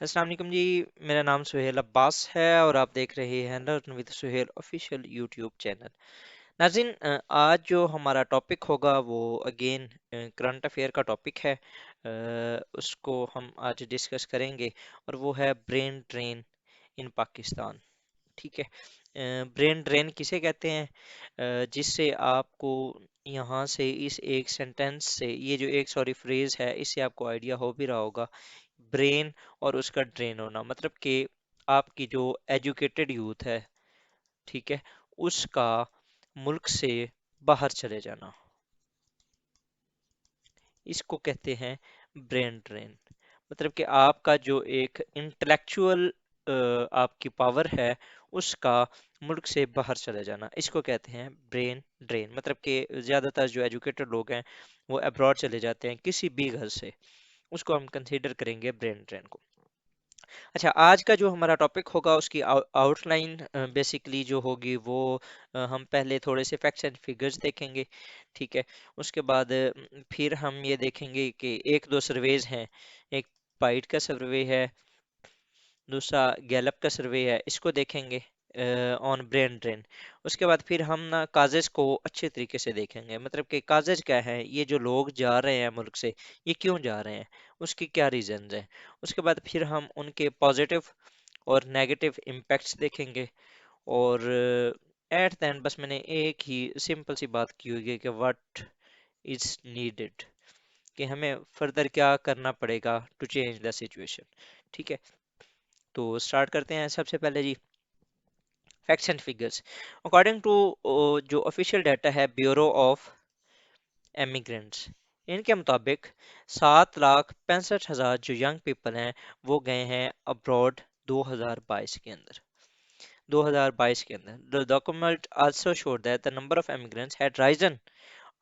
السلام علیکم جی، میرا نام سہیل عباس ہے اور آپ دیکھ رہے ہیں learn with Sohail official YouTube channel. ناظرین، آج جو ہمارا ٹاپک ہوگا وہ اگین کرنٹ افیئر کا ٹاپک ہے۔ اس کو ہم آج ڈسکس کریں گے اور وہ ہے برین ڈرین ان پاکستان۔ ٹھیک ہے، برین ڈرین کسے کہتے ہیں؟ جس سے آپ کو یہاں سے اس ایک سینٹینس سے یہ جو ایک سوری فریز ہے اس سے آپ کو آئیڈیا ہو بھی رہا ہوگا، برین اور اس کا ڈرین ہونا مطلب کہ آپ کی جو ایجوکیٹڈ یوتھ ہے، ٹھیک ہے، اس کا ملک سے باہر چلے جانا، اس کو کہتے ہیں برین ڈرین۔ مطلب کہ آپ کا جو ایک انٹلیکچوئل آپ کی پاور ہے اس کا ملک سے باہر چلے جانا، اس کو کہتے ہیں برین ڈرین۔ مطلب کہ زیادہ تر جو ایجوکیٹڈ لوگ ہیں وہ ابراڈ چلے جاتے ہیں کسی بھی گھر سے، اس کو ہم کنسیڈر کریں گے برین ڈرین کو۔ اچھا، آج کا جو ہمارا ٹاپک ہوگا اس کی آؤٹ لائن بیسیکلی جو ہوگی وہ ہم پہلے تھوڑے سے فیکٹس اینڈ فگرز دیکھیں گے، ٹھیک ہے۔ اس کے بعد پھر ہم یہ دیکھیں گے کہ ایک دو سرویز ہیں، ایک پائٹ کا سروے ہے، دوسرا گیلپ کا سروے ہے، اس کو دیکھیں گے آن برین ڈرین۔ اس کے بعد پھر ہم نا کازز کو اچھے طریقے سے دیکھیں گے، مطلب کہ کازز کیا ہے، یہ جو لوگ جا رہے ہیں ملک سے یہ کیوں جا رہے ہیں، اس کی کیا ریزنز ہیں۔ اس کے بعد پھر ہم ان کے پازیٹیو اور نیگیٹو امپیکٹس دیکھیں گے، اور ایٹ دا اینڈ بس میں نے ایک ہی سمپل سی بات کی ہوئی ہے کہ واٹ از نیڈڈ، کہ ہمیں فردر کیا کرنا پڑے گا ٹو چینج دا سچویشن۔ ٹھیک ہے، تو سٹارٹ کرتے ہیں سب سے پہلے جی، facts and figures according to جو آفیشیل ڈیٹا ہے بیورو آف امیگرینٹس، ان کے مطابق 7,65,000 جو ینگ پیپل ہیں وہ گئے ہیں ابراڈ 2022 کے اندر۔ 2022 کے اندر the document also showed that the number of immigrants had risen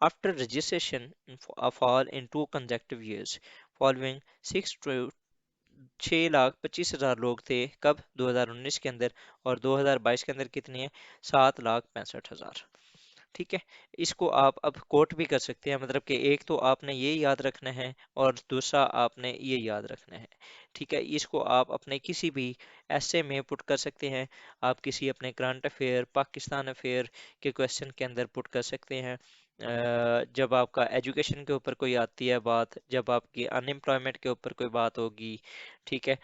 after registration a fall in 2 consecutive years following 6,25,000 لوگ تھے کب 2019 کے اندر، اور 2022 کے اندر کتنی ہے 7,65,000۔ ٹھیک ہے، اس کو آپ اب کوٹ بھی کر سکتے ہیں، مطلب کہ ایک تو آپ نے یہ یاد رکھنا ہے اور دوسرا آپ نے یہ یاد رکھنا ہے۔ ٹھیک ہے، اس کو آپ اپنے کسی بھی ایسے میں پٹ کر سکتے ہیں، آپ کسی اپنے کرنٹ افیئر پاکستان افیئر کے کوشچن کے اندر پٹ کر سکتے ہیں۔ جب آپ کا ایجوکیشن کے اوپر کوئی آتی ہے بات، جب آپ کی ان امپلائمنٹ کے اوپر کوئی بات ہوگی، ٹھیک ہے،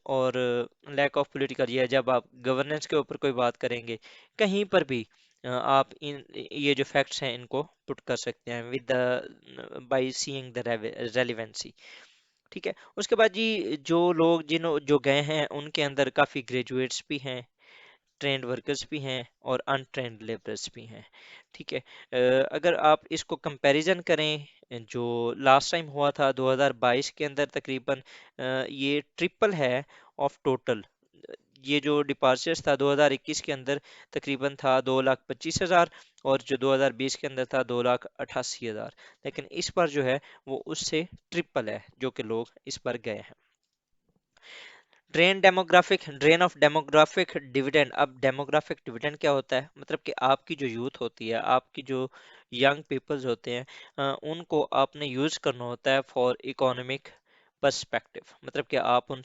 اور لیک آف پولیٹیکل، یا جب آپ گورننس کے اوپر کوئی بات کریں گے، کہیں پر بھی آپ یہ جو فیکٹس ہیں ان کو پٹ کر سکتے ہیں with by seeing the relevancy. ٹھیک ہے، اس کے بعد جی جو لوگ جو گئے ہیں ان کے اندر کافی گریجویٹس بھی ہیں، ٹرینڈ ورکرز بھی ہیں اور ان ٹرینڈ لیبرز بھی ہیں۔ ٹھیک ہے، اگر آپ اس کو کمپیریزن کریں جو لاسٹ ٹائم ہوا تھا 2022 کے اندر تقریباً یہ ٹرپل ہے آف ٹوٹل، یہ جو ڈپارچرز تھا 2021 کے اندر تقریباً تھا 2,25,000، اور جو 2020 کے اندر تھا 2,88,000، لیکن اس پر جو ہے وہ اس سے ٹرپل ہے جو کہ لوگ اس پر گئے ہیں۔ ڈرین آف ڈیموگرافک ڈیویڈنڈ، اب ڈیموگرافک ڈیویڈنڈ کیا ہوتا ہے؟ مطلب کہ آپ کی جو یوتھ ہوتی ہے، آپ کی جو ینگ پیپلز ہوتے ہیں، ان کو آپ نے یوز کرنا ہوتا ہے فار اکانومک پرسپیکٹو، مطلب کہ آپ ان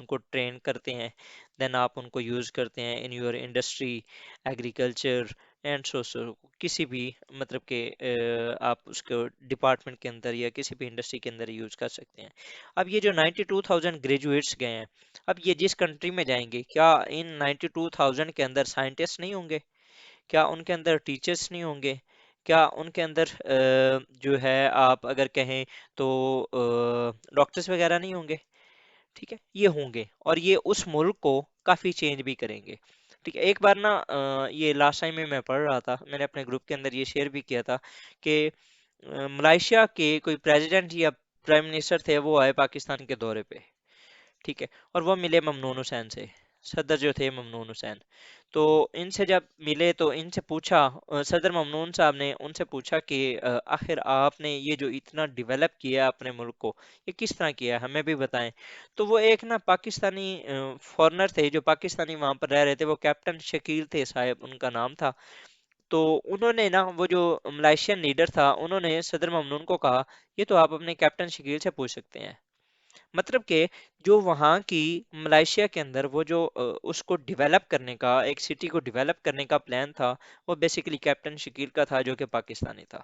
کو ٹرین کرتے ہیں، دین آپ ان کو یوز کرتے ہیں in your industry, agriculture and کسی بھی، مطلب کہ آپ اس کو ڈپارٹمنٹ کے اندر یا کسی بھی انڈسٹری کے اندر یوز کر سکتے ہیں۔ اب یہ جو 92,000 گریجویٹس گئے ہیں، اب یہ جس کنٹری میں جائیں گے کیا ان 92,000 کے اندر سائنٹسٹ نہیں ہوں گے؟ کیا ان کے اندر ٹیچرس نہیں ہوں گے؟ کیا ان کے اندر جو ہے آپ اگر کہیں تو ڈاکٹرس وغیرہ نہیں ہوں گے؟ ٹھیک ہے، یہ ہوں گے اور یہ اس ملک کو کافی چینج بھی کریں گے۔ ٹھیک ہے، ایک بار نا یہ لاسٹ ٹائم میں پڑھ رہا تھا، میں نے اپنے گروپ کے اندر یہ شیئر بھی کیا تھا کہ ملائیشیا کے کوئی پریزیڈنٹ یا پرائم منسٹر تھے، وہ آئے پاکستان کے دورے پہ، ٹھیک ہے، اور وہ ملے ممنون حسین سے، صدر جو تھے ممنون حسین۔ تو ان سے جب ملے تو ان سے پوچھا، صدر ممنون صاحب نے ان سے پوچھا کہ آخر آپ نے یہ جو اتنا ڈیولپ کیا اپنے ملک کو، یہ کس طرح کیا، ہمیں بھی بتائیں۔ تو وہ ایک نا پاکستانی فورنر تھے جو پاکستانی وہاں پر رہ رہے تھے، وہ کیپٹن شکیل تھے صاحب ان کا نام تھا۔ تو انہوں نے نا، وہ جو ملائیشین لیڈر تھا، انہوں نے صدر ممنون کو کہا یہ تو آپ اپنے کیپٹن شکیل سے پوچھ سکتے ہیں، مطلب کہ جو وہاں کی ملائیشیا کے اندر وہ جو اس کو ڈیولپ کرنے کا، ایک سٹی کو ڈیولپ کرنے کا پلان تھا، وہ بیسیکلی کیپٹن شکیل کا تھا جو کہ پاکستانی تھا.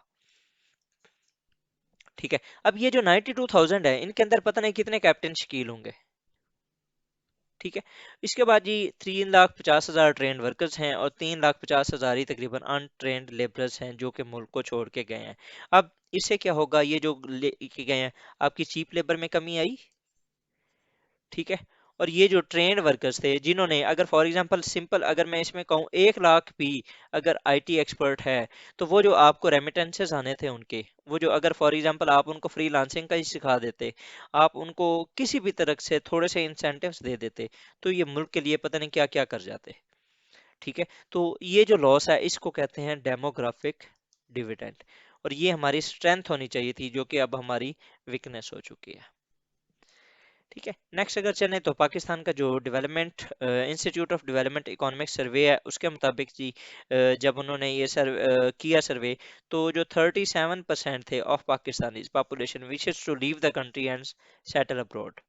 ٹھیک ہے. اب یہ جو 92,000 ہے، ان کے اندر پتہ نہیں کتنے کیپٹن شکیل ہوں گے. ٹھیک ہے. اس کے بعد جی 3,50,000 ٹرینڈ ورکرز ہیں، اور 3,50,000 ہی تقریباً ان ٹرینڈ لیبرز ہیں جو کہ ملک کو چھوڑ کے گئے ہیں. اب اس سے کیا ہوگا، یہ جو لے کے گئے ہیں، آپ کی چیپ لیبر میں کمی آئی. ٹھیک ہے. اور یہ جو ٹرینڈ ورکرز تھے، جنہوں نے اگر فار ایگزامپل سمپل اگر میں اس میں کہوں 1 لاکھ بھی اگر آئی ٹی ایکسپرٹ ہے، تو وہ جو آپ کو ریمیٹنسز آنے تھے ان کے، وہ جو اگر فار ایگزامپل آپ ان کو فری لانسنگ کا ہی سکھا دیتے، آپ ان کو کسی بھی طرح سے تھوڑے سے انسینٹیوز دے دیتے، تو یہ ملک کے لیے پتہ نہیں کیا کیا کر جاتے. ٹھیک ہے. تو یہ جو لاس ہے اس کو کہتے ہیں ڈیموگرافک ڈیویڈنڈ، اور یہ ہماری اسٹرینتھ ہونی چاہیے تھی جو کہ اب ہماری ویکنیس ہو چکی ہے. ٹھیک ہے. نیکسٹ اگر چلیں تو پاکستان کا جو development institute of development economic survey ہے، اس کے مطابق جی جب انہوں نے یہ کیا سروے، تو جو 37% تھے of Pakistani population wishes to leave the country and settle abroad.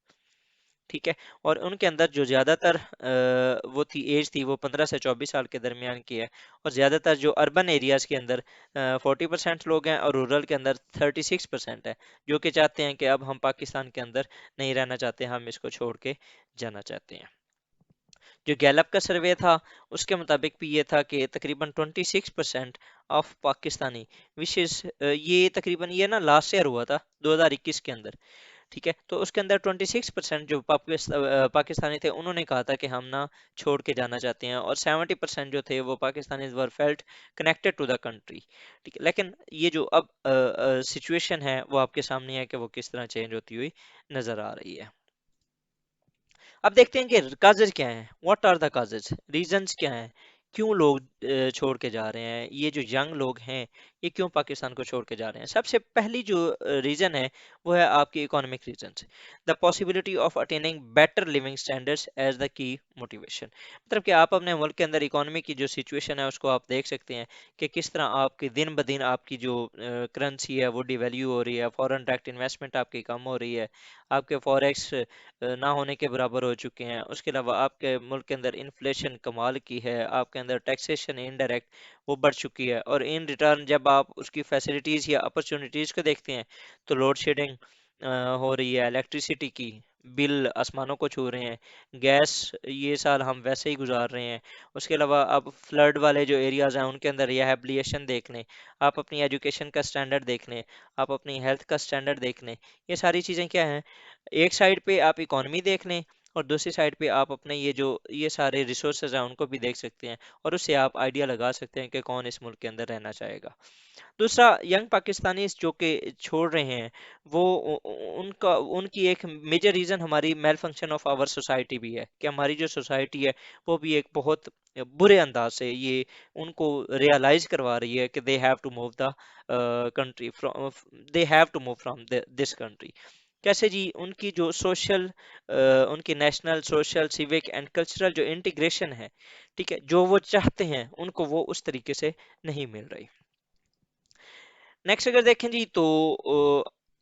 ٹھیک ہے. اور ان کے اندر جو زیادہ تر وہ تھی ایج تھی، وہ 15 سے 24 سال کے درمیان کی ہے. اور زیادہ تر جو اربن ایریاز کے اندر 40% لوگ ہیں، اور رورل کے اندر 36% ہے، جو کہ چاہتے ہیں کہ اب ہم پاکستان کے اندر نہیں رہنا چاہتے، ہم اس کو چھوڑ کے جانا چاہتے ہیں. جو گیلپ کا سروے تھا، اس کے مطابق بھی یہ تھا کہ تقریباً 26% آف پاکستانی وشز، یہ تقریباً یہ نا لاسٹ ایئر ہوا تھا 2021 کے اندر. ٹھیک ہے. تو اس کے اندر 26% جو پاکستانی تھے، انہوں نے کہا تھا کہ ہم نہ چھوڑ کے جانا چاہتے ہیں، اور 70% جو تھے وہ Pakistani were felt connected to the country. ٹھیک ہے. لیکن یہ جو اب سچویشن ہے وہ آپ کے سامنے ہے کہ وہ کس طرح چینج ہوتی ہوئی نظر آ رہی ہے. اب دیکھتے ہیں کہ کازز کیا ہیں، what are the causes, reasons کیا ہیں، کیوں لوگ چھوڑ کے جا رہے ہیں، یہ جو ینگ لوگ ہیں یہ کیوں پاکستان کو چھوڑ کے جا رہے ہیں. سب سے پہلی جو ریزن ہے وہ ہے آپ کی economic reasons. The possibility of attaining better living standards is the key motivation. مطلب کہ آپ اپنے ملک کے اندر اکانومی کی جو سچویشن ہے اس کو آپ دیکھ سکتے ہیں کہ کس طرح آپ کی دن بدن آپ کی جو کرنسی ہے وہ ڈی ویلیو ہو رہی ہے، فورن ڈائریکٹ انویسٹمنٹ آپ کی کم ہو رہی ہے، آپ کے فوریکس نہ ہونے کے برابر ہو چکے ہیں. اس کے علاوہ آپ کے ملک کے اندر انفلیشن کمال کی ہے، آپ کے اندر ٹیکسیشن انڈائریکٹ وہ بڑھ چکی ہے، اور ان ریٹرن جب آپ اس کی فیسلٹیز یا اپرچونیٹیز کو دیکھتے ہیں تو لوڈ شیڈنگ ہو رہی ہے، الیکٹریسٹی کی بل آسمانوں کو چھو رہے ہیں، گیس یہ سال ہم ویسے ہی گزار رہے ہیں. اس کے علاوہ اب فلڈ والے جو ایریاز ہیں ان کے اندر ریہیبلیشن دیکھ لیں، آپ اپنی ایجوکیشن کا سٹینڈرڈ دیکھ لیں، آپ اپنی ہیلتھ کا سٹینڈرڈ دیکھ لیں. یہ ساری چیزیں کیا ہیں، ایک سائڈ پہ آپ اکانومی دیکھ لیں، اور دوسری سائڈ پہ آپ اپنے یہ سارے ریسورسز ہیں ان کو بھی دیکھ سکتے ہیں، اور اس سے آپ آئیڈیا لگا سکتے ہیں کہ کون اس ملک کے اندر رہنا چاہے گا. دوسرا، ینگ پاکستانیز جو کہ چھوڑ رہے ہیں، وہ ان کی ایک میجر ریزن ہماری میل فنکشن آف آور سوسائٹی بھی ہے، کہ ہماری جو سوسائٹی ہے وہ بھی ایک بہت برے انداز سے یہ ان کو ریئلائز کروا رہی ہے کہ they have to move the country, they have to move from this country. کیسے جی، ان کی جو سوشل، ان کی national social civic and cultural جو انٹیگریشن ہے، ٹھیک ہے، جو وہ چاہتے ہیں ان کو وہ اس طریقے سے نہیں مل رہی. نیکسٹ اگر دیکھیں جی تو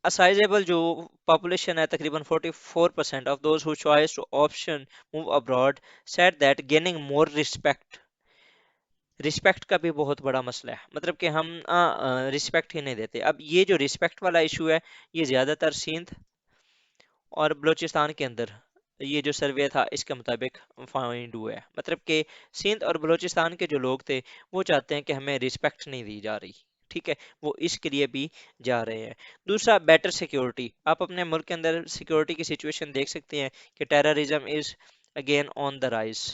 اسائزیبل جو پاپولیشن ہے تقریباً 44% of those who choice to option move abroad set that gaining more respect. Respect کا بھی بہت بڑا مسئلہ ہے، مطلب کہ ہم رسپیکٹ ہی نہیں دیتے. اب یہ جو رسپیکٹ والا ایشو ہے یہ زیادہ تر سندھ اور بلوچستان کے اندر، یہ جو سروے تھا اس کے مطابق فائنڈ ہوا ہے. مطلب کہ سندھ اور بلوچستان کے جو لوگ تھے وہ چاہتے ہیں کہ ہمیں رسپیکٹ نہیں دی جا رہی. ٹھیک ہے. وہ اس کے لیے بھی جا رہے ہیں. دوسرا، بیٹر سیکیورٹی. آپ اپنے ملک کے اندر سیکیورٹی کی سچویشن دیکھ سکتے ہیں کہ terrorism is again on the rise.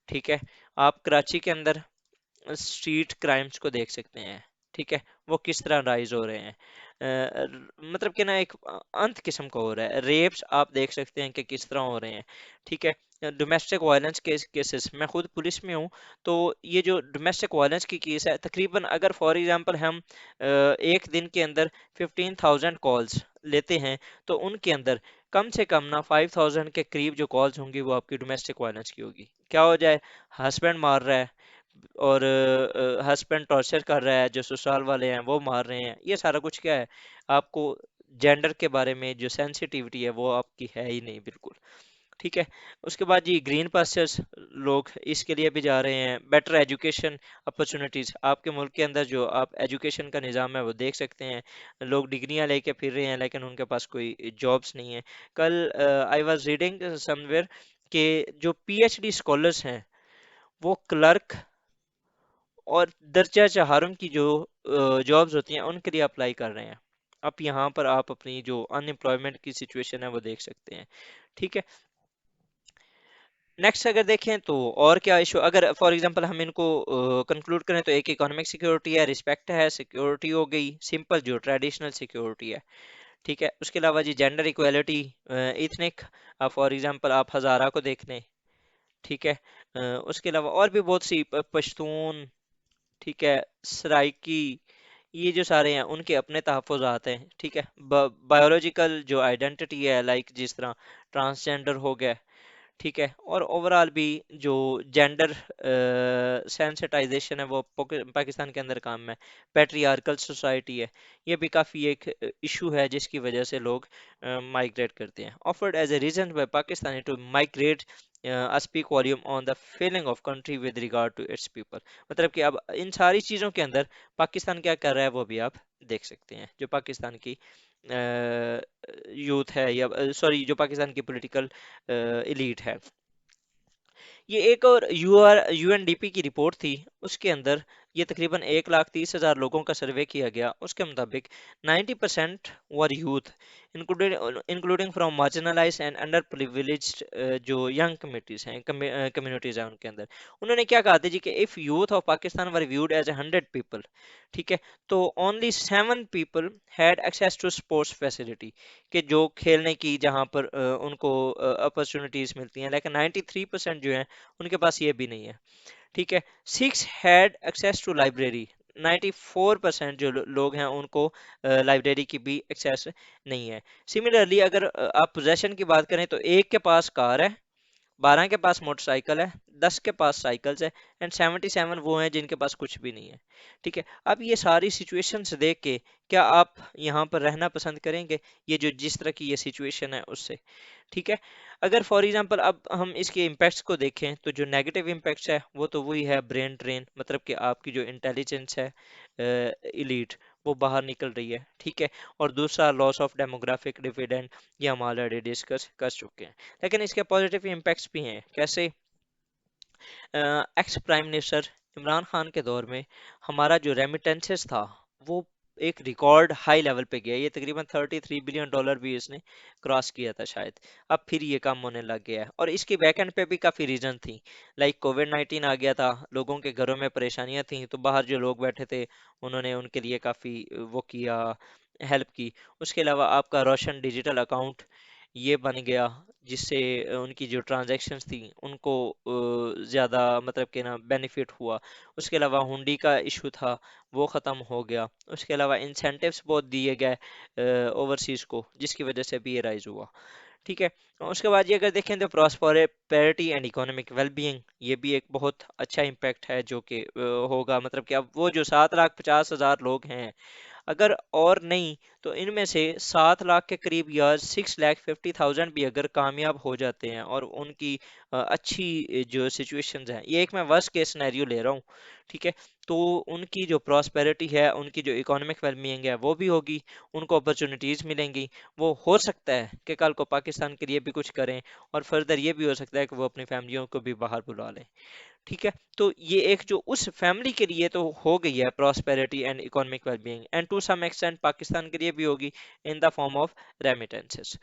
ٹھیک ہے. آپ کراچی کے اندر اسٹریٹ کرائمز کو دیکھ سکتے ہیں. ٹھیک ہے. وہ کس طرح رائز ہو رہے ہیں، مطلب کہ نا ایک انت قسم کا ہو رہا ہے. ریپس آپ دیکھ سکتے ہیں کہ کس طرح ہو رہے ہیں. ٹھیک ہے. ڈومیسٹک وائلنس کیسز، میں خود پولیس میں ہوں، تو یہ جو ڈومیسٹک وائلنس کی کیس ہے تقریباً اگر فار ایگزامپل ہم ایک دن کے اندر 15,000 کالز لیتے ہیں تو ان کے اندر کم سے کم نا 5,000 کے قریب جو کالز ہوں گی وہ آپ کی ڈومیسٹک وائلنس کی ہوگی. کیا ہو جائے، ہسبینڈ مار رہا ہے، اور ہسبینڈ ٹارچر کر رہا ہے، جو سسرال والے ہیں وہ مار رہے ہیں. یہ سارا کچھ کیا ہے، آپ کو جینڈر کے بارے میں جو سینسیٹیوٹی ہے وہ آپ کی ہے ہی نہیں بالکل. ٹھیک ہے. اس کے بعد جی گرین پاسچرز، لوگ اس کے لیے بھی جا رہے ہیں. بیٹر ایجوکیشن اپرچونیٹیز، آپ کے ملک کے اندر جو آپ ایجوکیشن کا نظام ہے وہ دیکھ سکتے ہیں، لوگ ڈگریاں لے کے پھر رہے ہیں لیکن ان کے پاس کوئی جابس نہیں ہے. کل I was reading some where کہ جو پی ایچ ڈی اسکالرس ہیں وہ کلرک اور درجہ چہارم کی جو جابز ہوتی ہیں ان کے لیے اپلائی کر رہے ہیں. اب یہاں پر آپ اپنی جو ان امپلائمنٹ کی سچویشن ہے وہ دیکھ سکتے ہیں. ٹھیک ہے. نیکسٹ اگر دیکھیں تو اور کیا ایشو، اگر فار ایگزامپل ہم ان کو کنکلوڈ کریں تو ایک اکانومک سیکیورٹی ہے، رسپیکٹ ہے، سیکیورٹی ہو گئی سمپل جو ٹریڈیشنل سیکیورٹی ہے. ٹھیک ہے. اس کے علاوہ جی gender equality, ethnic, for example آپ ہزارہ کو دیکھ لیں. ٹھیک ہے. اس کے علاوہ اور بھی بہت سی پشتون، ٹھیک ہے، سرائکی، یہ جو سارے ہیں ان کے اپنے تحفظات ہیں. ٹھیک ہے. بایولوجیکل جو آئیڈینٹی ہے لائک جس طرح ٹرانسجینڈر ہو گیا. ٹھیک ہے. اور اوورال بھی جو جینڈر سینسٹائزیشن ہے وہ پاکستان کے اندر کام ہے. پیٹریارکل سوسائٹی ہے، یہ بھی کافی ایک ایشو ہے جس کی وجہ سے لوگ مائگریٹ کرتے ہیں. Offered as a reason by Pakistani to migrate speak volume on the feeling of country with regard to its people. مطلب کہ اب ان ساری چیزوں کے اندر پاکستان کیا کر رہا ہے وہ بھی آپ دیکھ سکتے ہیں. جو پاکستان کی یوتھ ہے یا سوری جو پاکستان کی پولیٹیکل ایلیٹ ہے. یہ ایک اور یو این ڈی پی کی رپورٹ تھی، اس کے اندر یہ تقریباً 1,30,000 لوگوں کا سروے کیا گیا. اس کے مطابق 90% were youth including from marginalised and underprivileged جو ینگ کمیٹیز ہیں کمیونٹیز ہیں ان کے اندر. انہوں نے کیا کہا تھا جی کہ if youth of Pakistan were viewed as a 100 people, ٹھیک ہے، تو only 7 people had access to sports facility, کہ جو کھیلنے کی جہاں پر ان کو اپرچونیٹیز ملتی ہیں، لیکن 93% جو ہیں ان کے پاس یہ بھی نہیں ہے. ٹھیک ہے. 6 ہیڈ ایکسیس ٹو لائبریری، 94% جو لوگ ہیں ان کو لائبریری کی بھی ایکسیس نہیں ہے. سملرلی اگر آپ پوزیشن کی بات کریں تو ایک کے پاس کار ہے، 12 کے پاس موٹر سائیکل ہے، 10 کے پاس سائیکلز ہے، اینڈ 77 وہ ہیں جن کے پاس کچھ بھی نہیں ہے. ٹھیک ہے. اب یہ ساری سچویشنز دیکھ کے کیا آپ یہاں پر رہنا پسند کریں گے، یہ جو جس طرح کی یہ سچویشن ہے اس سے؟ ٹھیک ہے. اگر فار ایگزامپل اب ہم اس کے امپیکٹس کو دیکھیں تو جو نیگیٹو امپیکٹس ہے وہ تو وہی ہے برین ڈرین، مطلب کہ آپ کی جو انٹیلیجنس ہے ایلیٹ وہ باہر نکل رہی ہے. ٹھیک ہے. اور دوسرا لاس آف ڈیموگرافک ڈیویڈنڈ، یہ ہم آلریڈی ڈسکس کر چکے ہیں. لیکن اس کے پازیٹیو امپیکٹس بھی ہیں. کیسے؟ Ex prime minister Imran Khan کے دور میں ہمارا جو ریمیٹنسز تھا وہ ایک ریکارڈ ہائی لیول پہ گیا. یہ تقریباً $33 بلین بھی اس نے کراس کیا تھا شاید. اب پھر یہ کم ہونے لگ گیا ہے اور اس کی بیک اینڈ پہ بھی کافی ریزن تھی. لائک کووڈ 19 آ گیا تھا، لوگوں کے گھروں میں پریشانیاں تھیں تو باہر جو لوگ بیٹھے تھے انہوں نے ان کے لیے کافی وہ کیا، ہیلپ کی. اس کے علاوہ آپ کا روشن ڈیجیٹل اکاؤنٹ یہ بن گیا جس سے ان کی جو ٹرانزیکشنز تھیں ان کو زیادہ مطلب کہ نا بینیفٹ ہوا. اس کے علاوہ ہنڈی کا ایشو تھا وہ ختم ہو گیا. اس کے علاوہ انسینٹیوز بہت دیے گئے اوورسیز کو جس کی وجہ سے بھی یہ رائز ہوا. ٹھیک ہے. اس کے بعد یہ اگر دیکھیں تو prosperity and economic well being, یہ بھی ایک بہت اچھا امپیکٹ ہے جو کہ ہوگا. مطلب کہ اب وہ جو 7,50,000 لوگ ہیں اگر اور نہیں تو ان میں سے 7 لاکھ کے قریب یا 6,50,000 بھی اگر کامیاب ہو جاتے ہیں اور ان کی اچھی جو سچویشنز ہیں، یہ ایک میں ورسٹ کیس سینیریو لے رہا ہوں. ٹھیک ہے. تو ان کی جو پراسپیرٹی ہے، ان کی جو اکنامک ویل بینگ ہے وہ بھی ہوگی، ان کو اپرچونیٹیز ملیں گی. وہ ہو سکتا ہے کہ کل کو پاکستان کے لیے بھی کچھ کریں اور فردر یہ بھی ہو سکتا ہے کہ وہ اپنی فیملیوں کو بھی باہر بلا لیں. ٹھیک ہے. تو یہ ایک جو اس فیملی کے لیے تو ہو گئی ہے prosperity and economic well being, and to some extent Pakistan کے لیے بھی ہوگی in the form of remittances.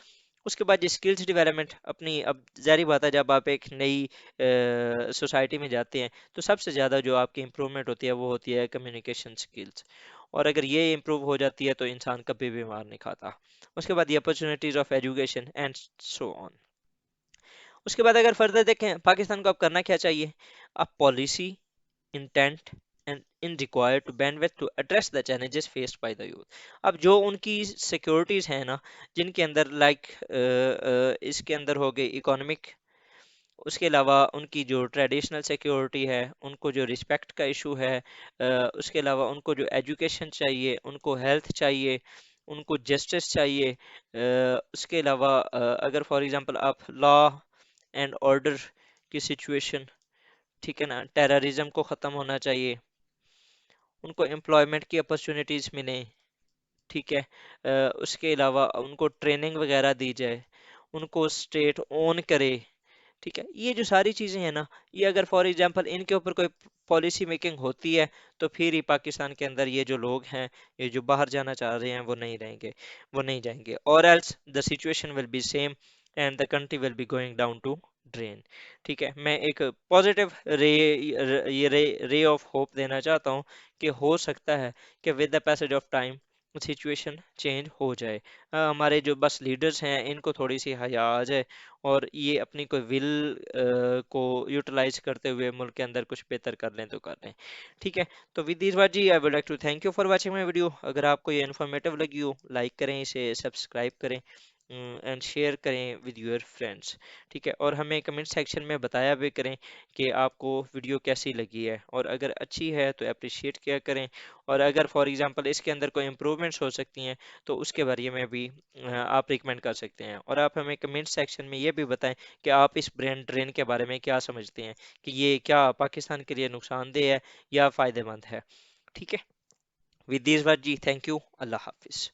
اس کے بعد اسکلز ڈیولپمنٹ اپنی، اب ظاہری بات ہے جب آپ ایک نئی سوسائٹی میں جاتے ہیں تو سب سے زیادہ جو آپ کی امپرومنٹ ہوتی ہے وہ ہوتی ہے کمیونیکیشن اسکلز، اور اگر یہ امپروو ہو جاتی ہے تو انسان کبھی بھی مار نہیں کھاتا. اس کے بعد یہ opportunities of education and so on. اس کے بعد اگر فردر دیکھیں پاکستان کو اب کرنا کیا چاہیے؟ اب policy intent and in required to bandwidth to address the challenges faced by the youth. اب جو ان کی سیکورٹیز ہیں نا جن کے اندر لائک اس کے اندر ہو گئی اکانومک، اس کے علاوہ ان کی جو ٹریڈیشنل سیکیورٹی ہے، ان کو جو رسپیکٹ کا ایشو ہے، اس کے علاوہ ان کو جو ایجوکیشن چاہیے، ان کو ہیلتھ چاہیے، ان کو جسٹس چاہیے، اس کے علاوہ اگر فار ایگزامپل آپ لا اینڈ آرڈر کی سچویشن، ٹھیک ہے نا، ٹیررزم کو ختم ہونا چاہیے، ان کو امپلائمنٹ کی اپرچونیٹیز ملیں، ٹھیک ہے، اس کے علاوہ ان کو ٹریننگ وغیرہ دی جائے، ان کو اسٹیٹ اون کرے، ٹھیک ہے، یہ جو ساری چیزیں ہیں نا، یہ اگر فار ایگزامپل ان کے اوپر کوئی پالیسی میکنگ ہوتی ہے تو پھر ہی پاکستان کے اندر یہ جو لوگ ہیں، یہ جو باہر جانا چاہ رہے ہیں، وہ نہیں رہیں گے، وہ نہیں جائیں گے، اور else the situation will be same and the country will be going down to drain. ٹھیک ہے، میں ایک پازیٹیو رے یہ رے آف ہوپ دینا چاہتا ہوں کہ ہو سکتا ہے کہ with the passage of time situation change ہو جائے. ہمارے جو بس لیڈرز ہیں ان کو تھوڑی سی حیا آ جائے اور یہ اپنی کوئی ول کو یوٹیلائز کرتے ہوئے ملک کے اندر کچھ بہتر کر لیں تو کر لیں. ٹھیک ہے، تو ود دیس بات جی I would like to thank you for watching my video. اگر آپ کو یہ انفارمیٹیو لگی ہو، لائک کریں اسے، سبسکرائب کریں اینڈ شیئر کریں ود یور فرینڈس. ٹھیک ہے، اور ہمیں کمنٹ سیکشن میں بتایا بھی کریں کہ آپ کو ویڈیو کیسی لگی ہے، اور اگر اچھی ہے تو اپریشیٹ کیا کریں، اور اگر فار ایگزامپل اس کے اندر کوئی امپرومنٹس ہو سکتی ہیں تو اس کے بارے میں بھی آپ ریکمینڈ کر سکتے ہیں. اور آپ ہمیں کمنٹ سیکشن میں یہ بھی بتائیں کہ آپ اس برین ڈرین کے بارے میں کیا سمجھتے ہیں، کہ یہ کیا پاکستان کے لیے نقصان دہ ہے یا فائدہ مند ہے. ٹھیک ہے، ود دیس بات جی تھینک یو، اللہ حافظ.